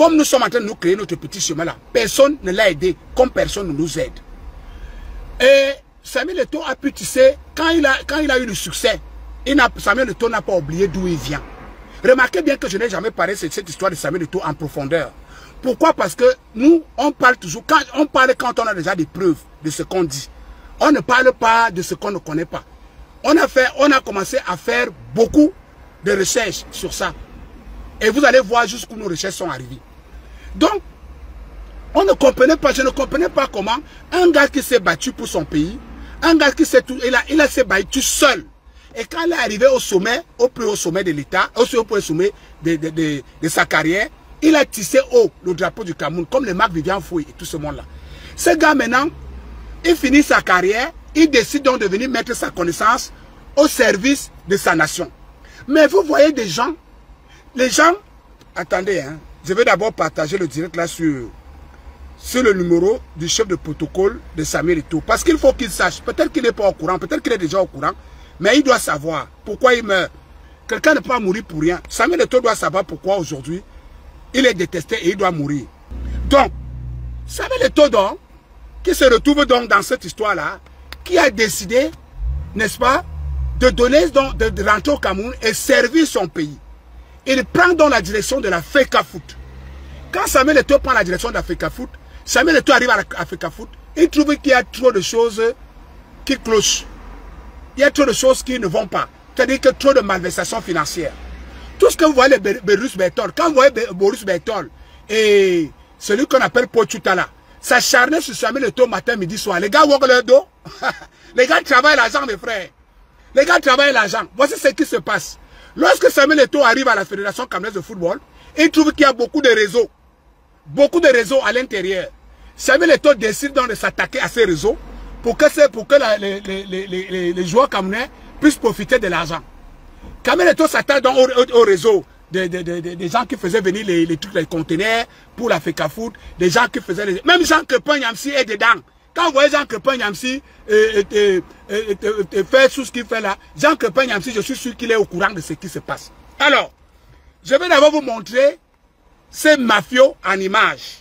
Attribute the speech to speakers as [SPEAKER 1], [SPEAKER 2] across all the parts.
[SPEAKER 1] comme nous sommes en train de nous créer notre petit chemin là, personne ne l'a aidé, comme personne ne nous aide. Et Samuel Eto'o a pu tisser, quand il a eu le succès, Samuel Eto'o n'a pas oublié d'où il vient. Remarquez bien que je n'ai jamais parlé de cette histoire de Samuel Eto'o en profondeur. Pourquoi? Parce que nous, on parle toujours, quand on a déjà des preuves de ce qu'on dit. On ne parle pas de ce qu'on ne connaît pas. On a commencé à faire beaucoup de recherches sur ça. Et vous allez voir jusqu'où nos recherches sont arrivées. Donc, on ne comprenait pas, je ne comprenais pas comment un gars qui s'est battu pour son pays, un gars qui s'est il s'est battu seul. Et quand il est arrivé au sommet, au plus haut sommet de l'État, au plus haut sommet de sa carrière, il a tissé haut le drapeau du Cameroun, comme le Marc Vivian Foy et tout ce monde-là. Ce gars maintenant, il finit sa carrière, il décide donc de venir mettre sa connaissance au service de sa nation. Mais vous voyez des gens, les gens, attendez, hein, je vais d'abord partager le direct là sur le numéro du chef de protocole de Samuel Eto'o. Parce qu'il faut qu'il sache, peut-être qu'il n'est pas au courant, peut-être qu'il est déjà au courant, mais il doit savoir pourquoi il meurt. Quelqu'un ne peut pas mourir pour rien. Samuel Eto'o doit savoir pourquoi aujourd'hui, il est détesté et il doit mourir. Donc, Samuel Eto'o donc, qui se retrouve donc dans cette histoire-là, qui a décidé, n'est-ce pas, de rentrer au Cameroun et servir son pays. Il prend donc la direction de la FECAFOOT. Quand Samuel Eto'o prend la direction de la FECAFOOT, Samuel Eto'o arrive à la FECAFOOT, il trouve qu'il y a trop de choses qui clochent. Il y a trop de choses qui ne vont pas. C'est-à-dire que trop de malversations financières. Tout ce que vous voyez, Boris Berthold, quand vous voyez Boris Berthold et celui qu'on appelle Pochutala, ça charnait sur Samuel Eto'o matin, midi, soir. Les gars walk leur dos. Les gars travaillent l'argent, mes frères. Les gars travaillent l'argent. Voici ce qui se passe. Lorsque Samuel Eto'o arrive à la Fédération camerounaise de football, il trouve qu'il y a beaucoup de réseaux. Beaucoup de réseaux à l'intérieur. Samuel Eto'o décide donc de s'attaquer à ces réseaux pour que les joueurs camerounais puissent profiter de l'argent. Samuel Eto'o s'attaque donc au réseau des gens qui faisaient venir les conteneurs pour la FECAFOOT, des gens qui faisaient... Même Jean Crepin Yamsi est dedans. Quand vous voyez Jean Crepin Yamsi faire tout ce qu'il fait là, Jean Crepin Yamsi, je suis sûr qu'il est au courant de ce qui se passe. Alors, je vais d'abord vous montrer ces mafieux en image.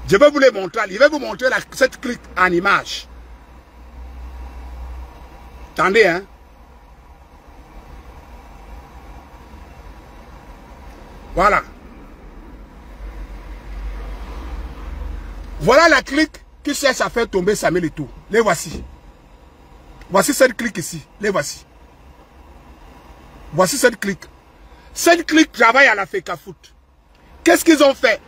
[SPEAKER 1] Je vais vous les montrer. Je vais vous montrer cette clique en image. Attendez, hein. Voilà. Voilà la clique qui cherche à faire tomber Samuel Eto'o. Les voici. Voici cette clique ici. Les voici. Voici cette clique. Cette clique travaille à la FECAFOOT. Qu'est-ce qu'ils ont fait?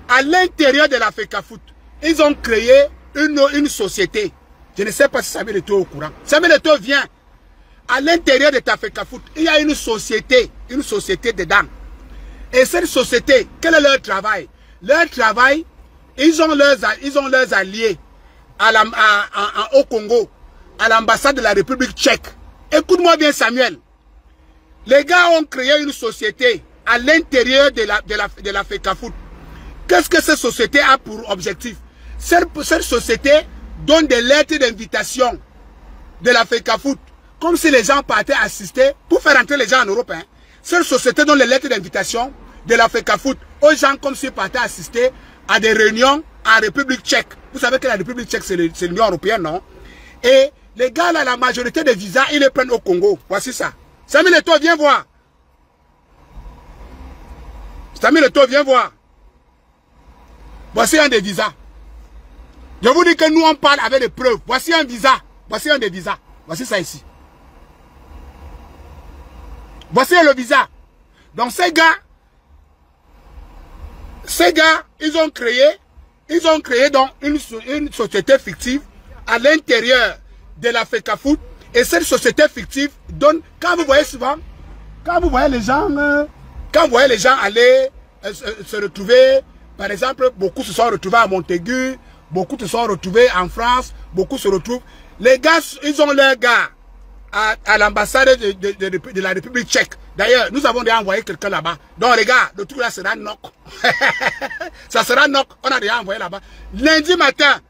[SPEAKER 1] À l'intérieur de la FECAFOOT, ils ont créé une société. Je ne sais pas si Samuel Eto'o est au courant. Samuel Eto'o vient. À l'intérieur de ta FECAFOOT, il y a une société dedans. Et cette société, quel est leur travail? Leur travail, ils ont leurs alliés au Congo, à l'ambassade de la République tchèque. Écoute-moi bien, Samuel. Les gars ont créé une société à l'intérieur de la FECAFOOT. Qu'est-ce que cette société a pour objectif? Cette société donne des lettres d'invitation de la FECAFOOT, comme si les gens partaient assister pour faire entrer les gens en Europe. Hein. Cette société donne les lettres d'invitation de la FECAFOOT aux gens comme s'ils partaient assister à des réunions en République tchèque. Vous savez que la République tchèque, c'est l'Union européenne, non? Et les gars, là, la majorité des visas, ils les prennent au Congo. Voici ça. Samuel Eto'o, viens voir. Samuel Eto'o, viens voir. Voici un des visas. Je vous dis que nous, on parle avec des preuves. Voici un visa. Voici un des visas. Voici ça ici. Voici le visa. Donc ces gars, ils ont créé donc une société fictive à l'intérieur de la FECAFOOT. Et cette société fictive donne, quand vous voyez souvent, quand vous voyez les gens aller se retrouver, par exemple, beaucoup se sont retrouvés à Montaigu, beaucoup se sont retrouvés en France, beaucoup se retrouvent. Les gars, ils ont leurs gars à l'ambassade de la République tchèque. D'ailleurs, nous avons déjà envoyé quelqu'un là-bas. Donc les gars, le truc là sera knock. Ça sera knock, on a déjà envoyé là-bas. Lundi matin,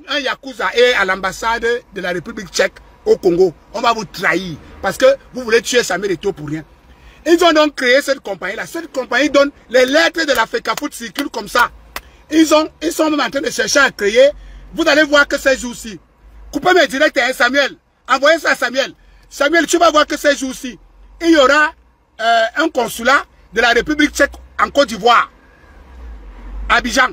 [SPEAKER 1] un Yakuza est à l'ambassade de la République tchèque au Congo. On va vous trahir parce que vous voulez tuer Samuel Eto'o pour rien. Ils ont donc créé cette compagnie-là. Cette compagnie donne les lettres de la FECAFOOT circulent comme ça. Ils sont même en train de chercher à créer. Vous allez voir que ces jours-ci, coupez mes directs à Samuel. Envoyez ça à Samuel. Samuel, tu vas voir que ces jours-ci, il y aura un consulat de la République tchèque en Côte d'Ivoire. Abidjan.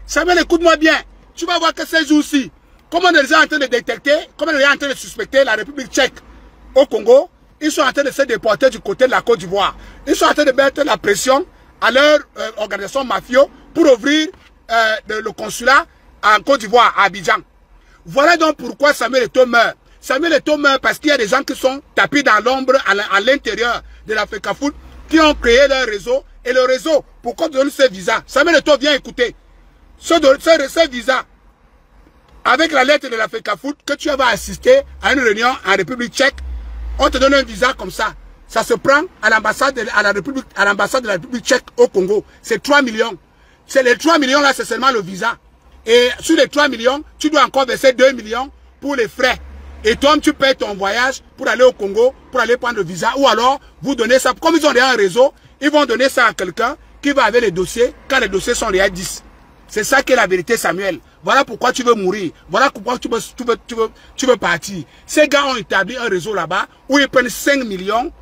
[SPEAKER 1] Samuel, écoute-moi bien. Tu vas voir que ces jours-ci, comme on est déjà en train de détecter, comme on est déjà en train de suspecter la République tchèque au Congo, ils sont en train de se déporter du côté de la Côte d'Ivoire. Ils sont en train de mettre la pression à leur organisation mafio pour ouvrir le consulat en Côte d'Ivoire, à Abidjan. Voilà donc pourquoi Samuel Eto'o meurt. Samuel Eto'o meurt parce qu'il y a des gens qui sont tapis dans l'ombre à l'intérieur de la FECAFOOT, qui ont créé leur réseau. Et le réseau, pourquoi donner ce visa? Samuel Eto'o, viens écouter. Ce visa, avec la lettre de la FECAFOOT, que tu vas assister à une réunion en République tchèque, on te donne un visa comme ça. Ça se prend à l'ambassade de la République tchèque au Congo. C'est 3 millions. C'est les 3 millions là, c'est seulement le visa. Et sur les 3 millions, tu dois encore verser 2 millions pour les frais. Et toi, tu payes ton voyage pour aller au Congo, pour aller prendre le visa. Ou alors, vous donnez ça. Comme ils ont déjà un réseau, ils vont donner ça à quelqu'un qui va avec les dossiers quand les dossiers sont déjà 10. C'est ça qui est la vérité, Samuel. Voilà pourquoi tu veux mourir. Voilà pourquoi tu veux partir. Ces gars ont établi un réseau là-bas où ils prennent 5 millions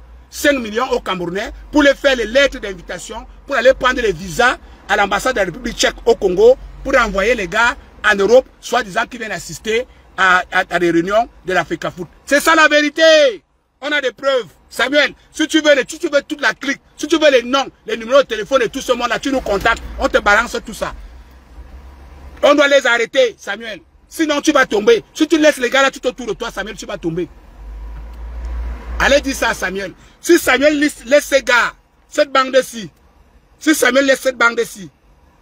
[SPEAKER 1] au Camerounais pour les faire les lettres d'invitation, pour aller prendre les visas à l'ambassade de la République tchèque au Congo, pour envoyer les gars en Europe, soi-disant qui viennent assister à des réunions de la FECAFOOT. C'est ça la vérité. On a des preuves. Samuel, si tu veux toute la clique, si tu veux les noms, les numéros de téléphone et tout ce monde-là, tu nous contactes, on te balance tout ça. On doit les arrêter, Samuel. Sinon, tu vas tomber. Si tu laisses les gars là tout autour de toi, Samuel, tu vas tomber. Allez dire ça à Samuel. Si Samuel laisse ces gars, cette bande-ci, si Samuel laisse cette bande-ci,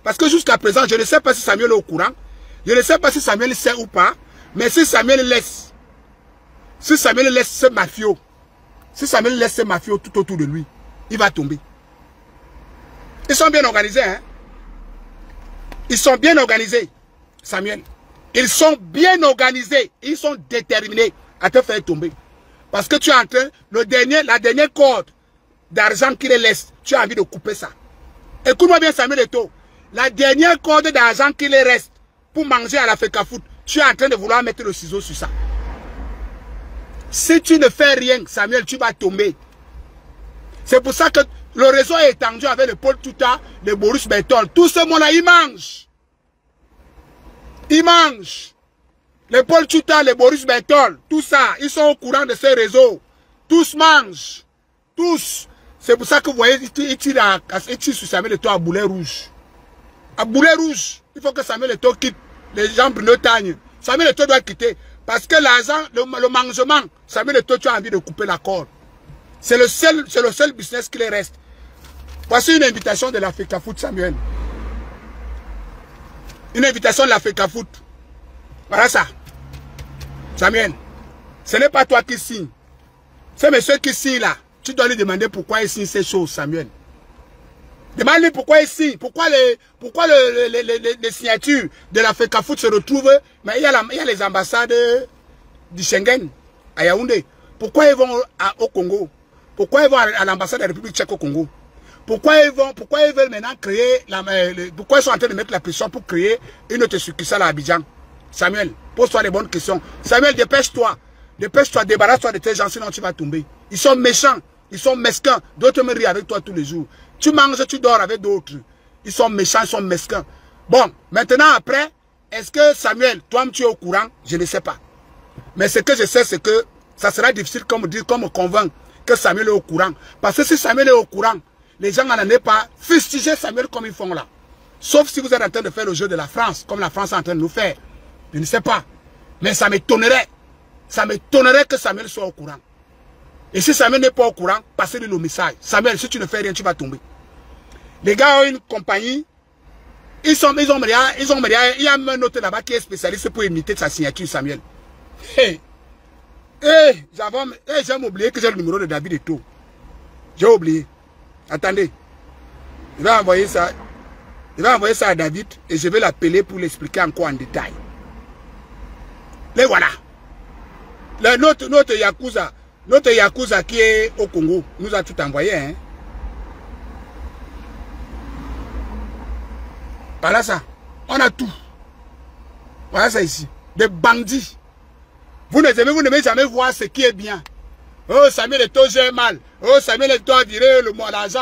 [SPEAKER 1] parce que jusqu'à présent, je ne sais pas si Samuel est au courant, je ne sais pas si Samuel sait ou pas, mais si Samuel laisse ce mafieux, tout autour de lui, il va tomber. Ils sont bien organisés, hein. Ils sont bien organisés, Samuel. Ils sont bien organisés. Ils sont déterminés à te faire tomber. Parce que tu es en train, la dernière corde d'argent qu'il laisse, tu as envie de couper ça. Écoute-moi bien, Samuel Eto'o. La dernière corde d'argent qu'il reste pour manger à la FECAFOOT, tu es en train de vouloir mettre le ciseau sur ça. Si tu ne fais rien, Samuel, tu vas tomber. C'est pour ça que le réseau est étendu avec le Paul Touta, le Boris Berthold. Tout ce monde-là, ils mangent. Ils mangent. Le Paul Touta, le Boris Berthold, tout ça, ils sont au courant de ces réseaux. Tous mangent. Tous. C'est pour ça que vous voyez, ils tirent sur Samuel Eto'o à boulet rouge. À boulet rouge. Il faut que Samuel Eto'o quitte. Les gens brûlent tagne. Samuel Eto'o doit quitter. Parce que l'argent, le mangement, Samuel Eto'o, tu as envie de couper la corde. C'est le seul business qui les reste. Voici une invitation de la FECAFOOT, Samuel. Une invitation de la FECAFOOT. Voilà ça. Samuel, ce n'est pas toi qui signe. C'est monsieur qui signe là. Tu dois lui demander pourquoi il signe ces choses, Samuel. Demande-lui pourquoi il signe. Pourquoi les signatures de la FECAFOOT se retrouvent. Mais il y a les ambassades du Schengen à Yaoundé. Pourquoi ils vont au Congo? Pourquoi ils vont à l'ambassade de la République tchèque au Congo? Pourquoi ils veulent maintenant créer, pourquoi ils sont en train de mettre la pression pour créer une autre succursale à Abidjan? Samuel, pose-toi les bonnes questions. Samuel, dépêche-toi. Dépêche-toi, débarrasse-toi de tes gens, sinon tu vas tomber. Ils sont méchants, ils sont mesquins. D'autres me rient avec toi tous les jours. Tu manges, tu dors avec d'autres. Ils sont méchants, ils sont mesquins. Bon, maintenant après, est-ce que Samuel, toi tu es au courant? Je ne sais pas. Mais ce que je sais, c'est que ça sera difficile comme me convaincre que Samuel est au courant. Parce que si Samuel est au courant, les gens n'en est pas fustiger Samuel comme ils font là. Sauf si vous êtes en train de faire le jeu de la France, comme la France est en train de nous faire. Je ne sais pas. Mais ça m'étonnerait. Ça m'étonnerait que Samuel soit au courant. Et si Samuel n'est pas au courant, passez-lui le message. Samuel, si tu ne fais rien, tu vas tomber. Les gars ont une compagnie. Il y a même un autre là-bas qui est spécialiste pour imiter sa signature, Samuel. J'ai oublié que j'ai le numéro de David Eto'o. J'ai oublié. Attendez. Je vais envoyer ça. Je vais envoyer ça à David et je vais l'appeler pour l'expliquer encore en détail. Les voilà. Notre Yakuza qui est au Congo nous a tout envoyé. Hein. Voilà ça. On a tout. Voilà ça ici. Des bandits. Vous n'aimez jamais voir ce qui est bien. Oh, Samuel Eto'o gère mal. Oh, Samuel Eto'o a viré l'argent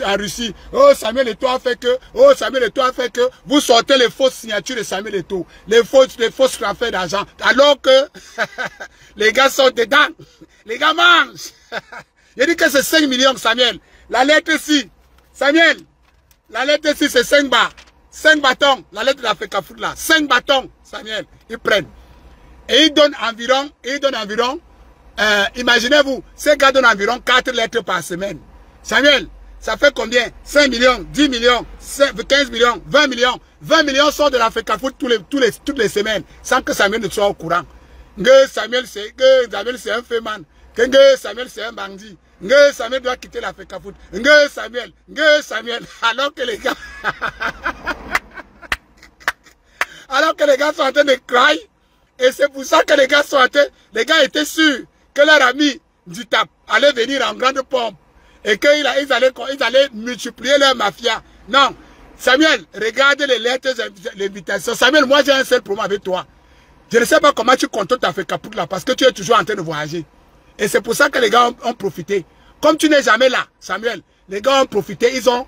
[SPEAKER 1] en Russie. Oh, Samuel Eto'o a fait que. Oh, Samuel Eto'o a fait que. Vous sortez les fausses signatures de Samuel Eto'o. Les fausses transferts d'argent. Alors que les gars sont dedans. Les gars mangent. Il dit que c'est 5 millions, Samuel. La lettre ici. Samuel. La lettre ici, c'est 5 bars. 5 bâtons. La lettre de la FECAFOOT là. 5 bâtons, Samuel. Ils prennent. Et ils donnent environ. Imaginez-vous, ces gars donnent environ 4 lettres par semaine. Samuel, ça fait combien? 5 millions, 10 millions, 15 millions, 20 millions. 20 millions sortent de la FECAFOOT toutes les semaines, sans que Samuel ne soit au courant. Samuel, c'est un féman. Samuel, c'est un bandit. Samuel doit quitter la FECAFOOT. Samuel. Alors que les gars... alors que les gars sont en train de crier. Et c'est pour ça que les gars étaient sûrs que leur ami Dutap allait venir en grande pompe et qu'ils allaient multiplier leur mafia. Non, Samuel, regarde les lettres d'invitation. Samuel, moi j'ai un seul problème avec toi. Je ne sais pas comment tu contrôles ta FECAFOOT là parce que tu es toujours en train de voyager. Et c'est pour ça que les gars ont profité. Comme tu n'es jamais là, Samuel, les gars ont profité. Ils ont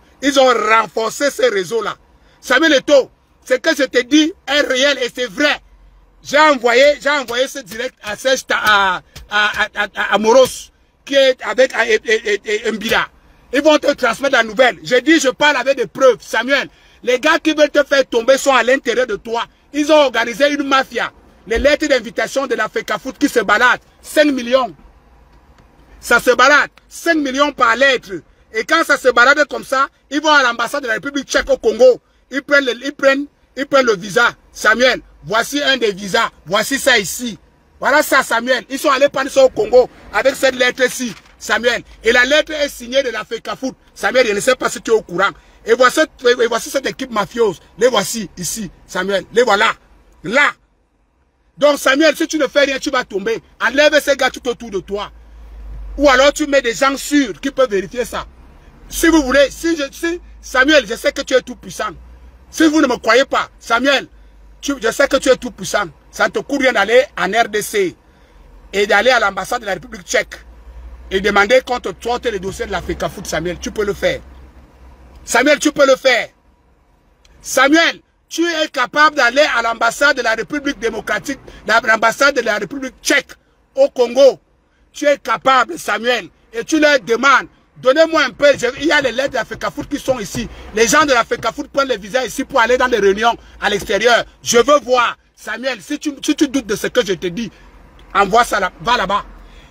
[SPEAKER 1] renforcé ces réseaux là. Samuel Eto'o, ce que je te dis est réel et c'est vrai. J'ai envoyé ce direct à Serge à Moros, qui est avec Mbila. Ils vont te transmettre la nouvelle. J'ai dit, je parle avec des preuves. Samuel, les gars qui veulent te faire tomber sont à l'intérieur de toi. Ils ont organisé une mafia. Les lettres d'invitation de la FECAFOOT qui se baladent. 5 millions. Ça se balade. 5 millions par lettre. Et quand ça se balade comme ça, ils vont à l'ambassade de la République tchèque au Congo. Ils prennent le visa. Samuel, voici un des visas. Voici ça ici. Voilà ça, Samuel. Ils sont allés prendre ça au Congo avec cette lettre-ci, Samuel. Et la lettre est signée de la FECAFOOT. Samuel, je ne sais pas si tu es au courant. Et voici cette équipe mafieuse. Les voici ici, Samuel. Les voilà. Là. Donc, Samuel, si tu ne fais rien, tu vas tomber. Enlève ces gars tout autour de toi. Ou alors tu mets des gens sûrs qui peuvent vérifier ça. Si vous voulez, Samuel, je sais que tu es tout puissant. Si vous ne me croyez pas, Samuel, je sais que tu es tout puissant. Ça ne te coûte rien d'aller en RDC et d'aller à l'ambassade de la République tchèque et demander qu'on te sorte les dossiers de la FECAFOOT, Samuel. Tu peux le faire. Samuel, tu peux le faire. Samuel, tu es capable d'aller à l'ambassade de la République démocratique, l'ambassade de la République tchèque au Congo. Tu es capable, Samuel, et tu leur demandes, donnez-moi un peu, il y a les lettres de la FECAFOOT qui sont ici. Les gens de la FECAFOOT prennent les visas ici pour aller dans les réunions à l'extérieur. Je veux voir. Samuel, si tu doutes de ce que je te dis, envoie ça là, va là-bas.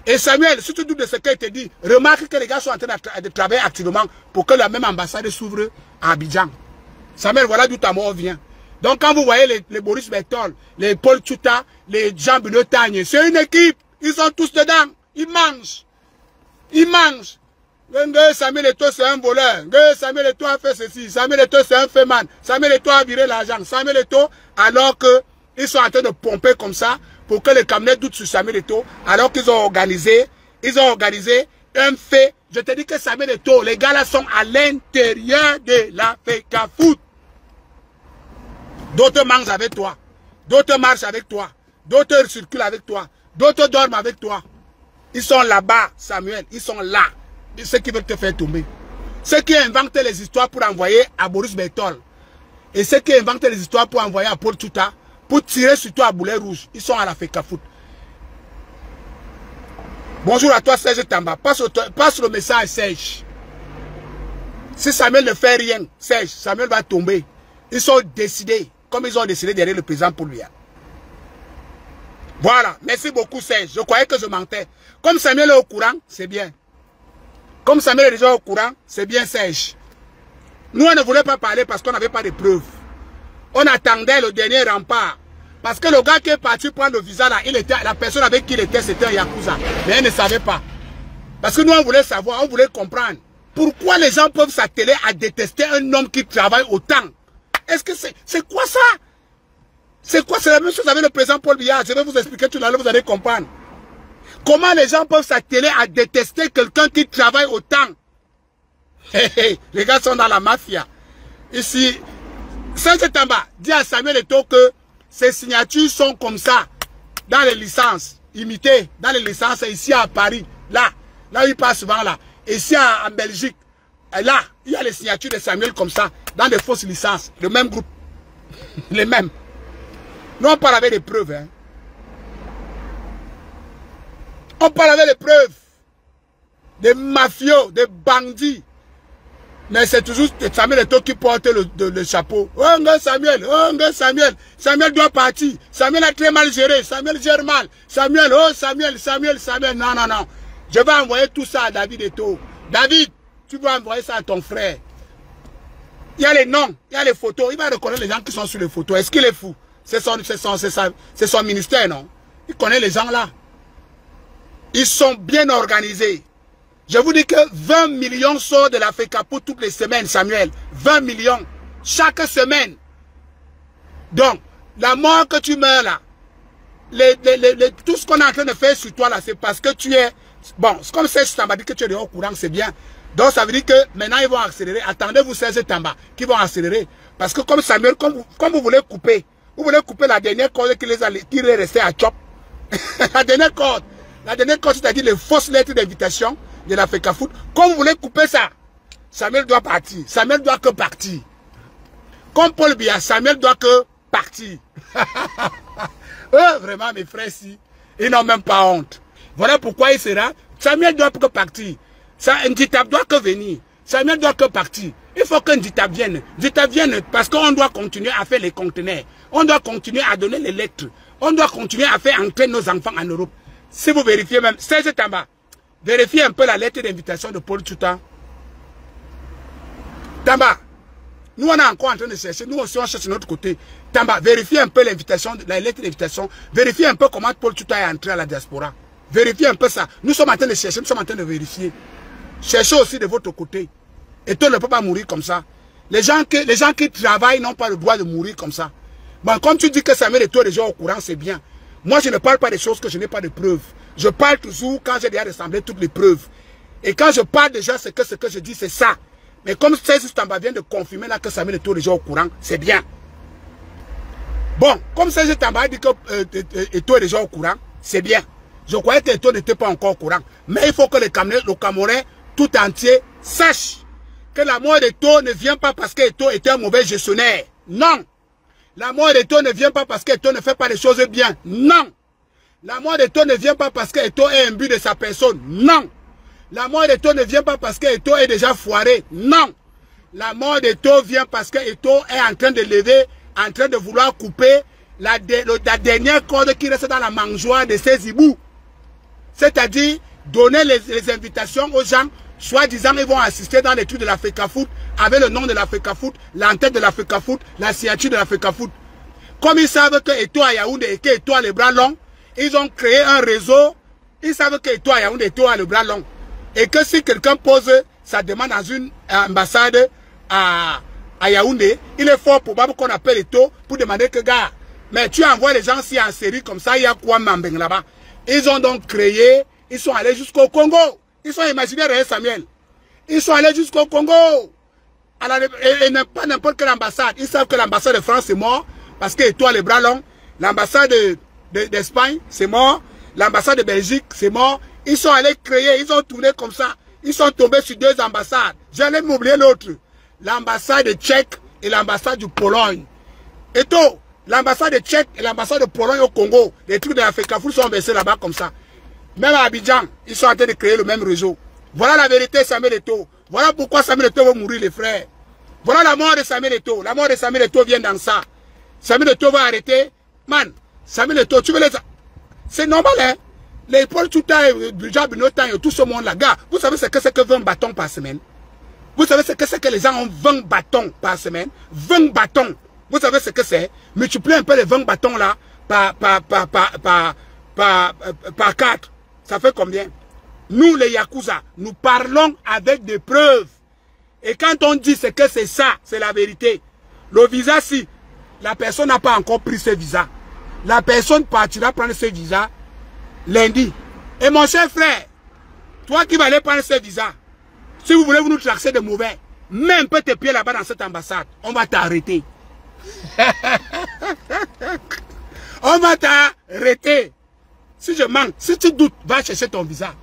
[SPEAKER 1] Et Samuel, si tu doutes de ce que je te dis, remarque que les gars sont en train de travailler activement pour que la même ambassade s'ouvre à Abidjan. Samuel, voilà d'où ta mort vient. Donc quand vous voyez les Boris Bertol, les Paul Tchouta, les Jean-Benoît Tagne, c'est une équipe. Ils sont tous dedans. Ils mangent. Ils mangent. Samuel Eto'o c'est un voleur. Samuel Eto'o a fait ceci. Samuel Eto'o c'est un féman. Samuel Eto'o a viré l'argent. Samuel Eto'o, alors que ils sont en train de pomper comme ça pour que les Camerounais doutent sur Samuel Eto'o, alors qu'ils ont organisé un fait. Je te dis que Samuel Eto'o, les gars là sont à l'intérieur de la FECAFOOT. D'autres mangent avec toi. D'autres marchent avec toi. D'autres circulent avec toi. D'autres dorment avec toi. Ils sont là-bas, Samuel. Ils sont là. Ceux qui veulent te faire tomber. Ceux qui inventent les histoires pour envoyer à Boris Bertol. Et ceux qui inventent les histoires pour envoyer à Paul Tchouta, pour tirer sur toi à boulet rouge. Ils sont à la FECAFOOT. Bonjour à toi, Serge Tamba. Passe le message, Serge. Si Samuel ne fait rien, Serge, Samuel va tomber. Ils sont décidés, comme ils ont décidé derrière le président pour lui. Voilà, merci beaucoup Serge. Je croyais que je mentais. Comme Samuel est au courant, c'est bien. Comme Samuel est déjà au courant, c'est bien Serge. Nous, on ne voulait pas parler parce qu'on n'avait pas de preuves. On attendait le dernier rempart. Parce que le gars qui est parti prendre le visa là, la personne avec qui il était, c'était un Yakuza. Mais elle ne savait pas. Parce que nous, on voulait savoir, on voulait comprendre. Pourquoi les gens peuvent s'atteler à détester un homme qui travaille autant? Est-ce que c'est quoi ça? C'est quoi? C'est la même chose avec le président Paul Biya. Je vais vous expliquer tout à l'heure, vous allez comprendre. Comment les gens peuvent s'atteler à détester quelqu'un qui travaille autant? Les gars sont dans la mafia. Ici, Serge Tamba dit à Samuel Eto'o que ses signatures sont comme ça, dans les licences, imitées, dans les licences ici à Paris, là où il passe souvent là, ici en Belgique, là, il y a les signatures de Samuel comme ça, dans des fausses licences, le même groupe, les mêmes. Nous on parle avec des preuves, hein. On parle avec des preuves, des mafieux, des bandits. Mais c'est toujours Samuel Eto'o qui porte le chapeau. Oh, Samuel, Samuel doit partir. Samuel a très mal géré, Samuel gère mal. Samuel, oh Samuel. Non. Je vais envoyer tout ça à David Eto'o. David, tu vas envoyer ça à ton frère. Il y a les noms, il y a les photos. Il va reconnaître les gens qui sont sur les photos. Est-ce qu'il est fou? C'est son ministère, non? Il connaît les gens là. Ils sont bien organisés. Je vous dis que 20 millions sortent de la FECAPO toutes les semaines, Samuel. 20 millions. Chaque semaine. Donc, la mort que tu meurs là, tout ce qu'on est en train de faire sur toi là, c'est parce que tu es... Bon, c'est comme Serge Tamba dit que tu es au courant, c'est bien. Donc, ça veut dire que maintenant, ils vont accélérer. Attendez-vous Serge Tamba, qui vont accélérer. Parce que comme Samuel, comme vous voulez couper la dernière corde qui est restée à Chop. La dernière corde, c'est-à-dire les fausses lettres d'invitation de la FECAFOOT. Comme vous voulez couper ça, Samuel doit partir. Samuel doit que partir. Comme Paul Biya, Samuel doit que partir. Vraiment, mes frères, si, ils n'ont même pas honte. Voilà pourquoi il sera. Samuel doit que partir. Ndita doit que venir. Samuel doit que partir. Il faut que Ndita vienne. Ndita vienne parce qu'on doit continuer à faire les conteneurs. On doit continuer à donner les lettres. On doit continuer à faire entrer nos enfants en Europe. Si vous vérifiez même, Serge Tamba, vérifiez un peu la lettre d'invitation de Paul Tchouta. Tamba, nous on est encore en train de chercher, nous aussi on cherche de notre côté. Tamba, vérifiez un peu l'invitation, la lettre d'invitation, vérifiez un peu comment Paul Tchouta est entré à la diaspora. Vérifiez un peu ça. Nous sommes en train de chercher, nous sommes en train de vérifier. Cherchez aussi de votre côté. Et toi ne peut pas mourir comme ça. Les gens qui travaillent n'ont pas le droit de mourir comme ça. Bon, comme tu dis que Samuel Eto'o est déjà au courant, c'est bien. Moi, je ne parle pas des choses que je n'ai pas de preuves. Je parle toujours quand j'ai déjà rassemblé toutes les preuves. Et quand je parle déjà, c'est que ce que je dis, c'est ça. Mais comme Serge Tamba vient de confirmer là que Samuel Eto'o est déjà au courant, c'est bien. Bon, comme Serge Tamba a dit que Eto'o est déjà au courant, c'est bien. Je croyais que Eto'o n'était pas encore au courant. Mais il faut que le Camerounais tout entier sache que la mort d'Eto'o ne vient pas parce qu'Eto'o était un mauvais gestionnaire. Non. La mort d'Eto'o ne vient pas parce qu'Eto'o ne fait pas les choses bien. Non. La mort d'Eto'o ne vient pas parce qu'Eto'o est imbu de sa personne. Non. La mort d'Eto'o ne vient pas parce qu'Eto'o est déjà foiré. Non. La mort d'Eto'o vient parce qu'Eto'o est en train de lever, en train de vouloir couper la dernière corde qui reste dans la mangeoire de ses hiboux. C'est-à-dire donner les invitations aux gens, soi-disant ils vont assister dans les trucs de la FECAFOOT, avec le nom de la FECAFOOT, l'entête de la FECAFOOT, la signature de la FECAFOOT. Comme ils savent que Eto'o à Yaoundé et que Eto'o a les bras longs, ils ont créé un réseau. Ils savent que Eto'o à Yaoundé et Eto'o a le bras long. Et que si quelqu'un pose sa demande dans une ambassade à Yaoundé, il est fort probable qu'on appelle Eto'o pour demander que, gars, mais tu envoies les gens si en série comme ça, il y a quoi Mambeng là-bas. Ils ont donc créé, ils sont allés jusqu'au Congo. Ils sont imaginaires, Samuel. Ils sont allés jusqu'au Congo. Et pas n'importe quelle ambassade. Ils savent que l'ambassade de France est mort parce que Eto'o a les bras longs. L'ambassade d'Espagne, c'est mort. L'ambassade de Belgique, c'est mort. Ils sont allés créer, ils ont tourné comme ça. Ils sont tombés sur deux ambassades. J'allais m'oublier l'autre. L'ambassade de Tchèque et l'ambassade de Pologne. Eto'o, l'ambassade de Tchèque et l'ambassade de Pologne au Congo, les trucs de la FECAFOOT sont versés là-bas comme ça. Même à Abidjan, ils sont en train de créer le même réseau. Voilà la vérité, Samuel Eto'o. Voilà pourquoi Samuel Eto'o va mourir, les frères. Voilà la mort de Samuel Eto'o. La mort de Samuel Eto'o vient dans ça. Samuel Eto'o va arrêter. Man, Samuel Eto'o, tu veux les... C'est normal, hein. Les Paul Tchouta, tout ce monde-là. Gars, vous savez ce que c'est que 20 bâtons par semaine? Vous savez ce que c'est que les gens ont 20 bâtons par semaine? 20 bâtons. Vous savez ce que c'est? Multipliez un peu les 20 bâtons là par 4. Ça fait combien? Nous, les Yakuza, nous parlons avec des preuves. Et quand on dit que c'est ça, c'est la vérité. Le visa, si la personne n'a pas encore pris ce visa, la personne partira prendre ce visa lundi. Et mon cher frère, toi qui vas aller prendre ce visa, si vous voulez vous nous tracer de mauvais, mets un peu tes pieds là-bas dans cette ambassade, on va t'arrêter. On va t'arrêter. Si je manque, si tu doutes, va chercher ton visa.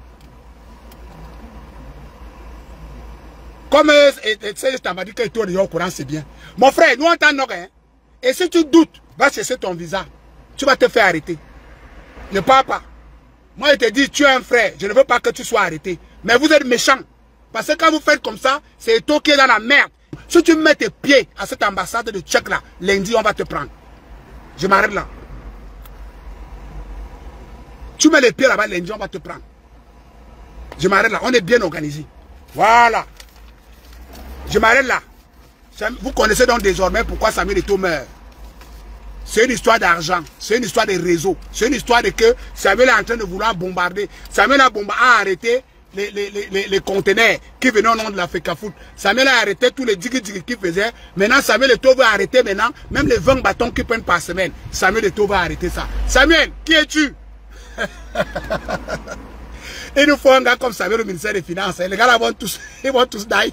[SPEAKER 1] Comme je m'a dit que tu es au courant, c'est bien. Mon frère, nous on t'en a rien. Et si tu doutes, va chercher ton visa. Tu vas te faire arrêter. Ne pars pas. Moi, je te dis, tu es un frère. Je ne veux pas que tu sois arrêté. Mais vous êtes méchant. Parce que quand vous faites comme ça, c'est toi qui es dans la merde. Si tu mets tes pieds à cette ambassade de Tchèque là, lundi, on va te prendre. Je m'arrête là. Tu mets les pieds là-bas, lundi, on va te prendre. Je m'arrête là. On est bien organisé. Voilà. Je m'arrête là. Vous connaissez donc désormais pourquoi Samuel Eto'o meurt. C'est une histoire d'argent. C'est une histoire de réseau. C'est une histoire de que Samuel est en train de vouloir bombarder. Samuel a arrêté les conteneurs qui venaient au nom de la FECAFOOT. Samuel a arrêté tous les digi-digi qu'il faisait. Maintenant, Samuel Eto'o veut arrêter maintenant même les 20 bâtons qu'il prennent par semaine. Samuel Eto'o va arrêter ça. Samuel, qui es-tu? Il nous faut un gars comme Samuel au ministère des Finances. Les gars là vont tous die.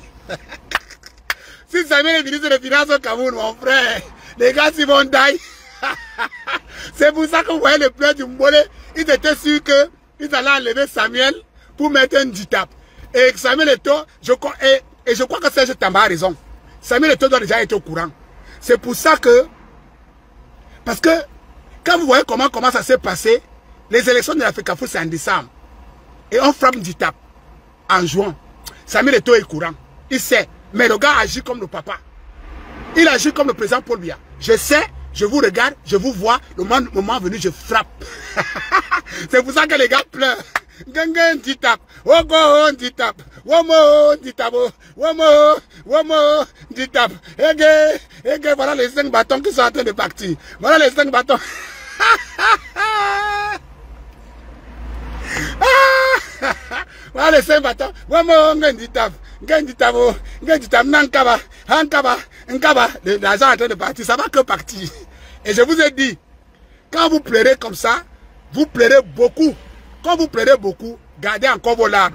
[SPEAKER 1] Si Samuel est ministre des Finances au Cameroun, mon frère, les gars ils vont die. C'est pour ça que vous voyez le pleurs du Mbolé. Ils étaient sûrs qu'ils allaient enlever Samuel pour mettre un ditap. Et Samuel Eto'o, je crois que Serge Tamba a raison. Samuel Eto'o doit déjà être au courant. C'est pour ça que, parce que, quand vous voyez comment ça s'est passé, les élections de la FECAFOOT c'est en décembre. Et on frappe ditap en juin. Samuel Eto'o est au courant. Il sait. Mais le gars agit comme le papa. Il agit comme le président Paul Biya. Je sais, je vous regarde, je vous vois. Le moment venu, je frappe. C'est pour ça que les gars pleurent. Gangan ditap. Wogo ditap. Womo ditap. Womo ditap. Ege, voilà les 5 bâtons qui sont en train de partir. Voilà les 5 bâtons. Voilà les 5 bâtons. Womo ditap. Nkaba, l'argent est en train de partir, ça va que partir. Et je vous ai dit, quand vous pleurez comme ça, vous pleurez beaucoup. Quand vous pleurez beaucoup, gardez encore vos larmes.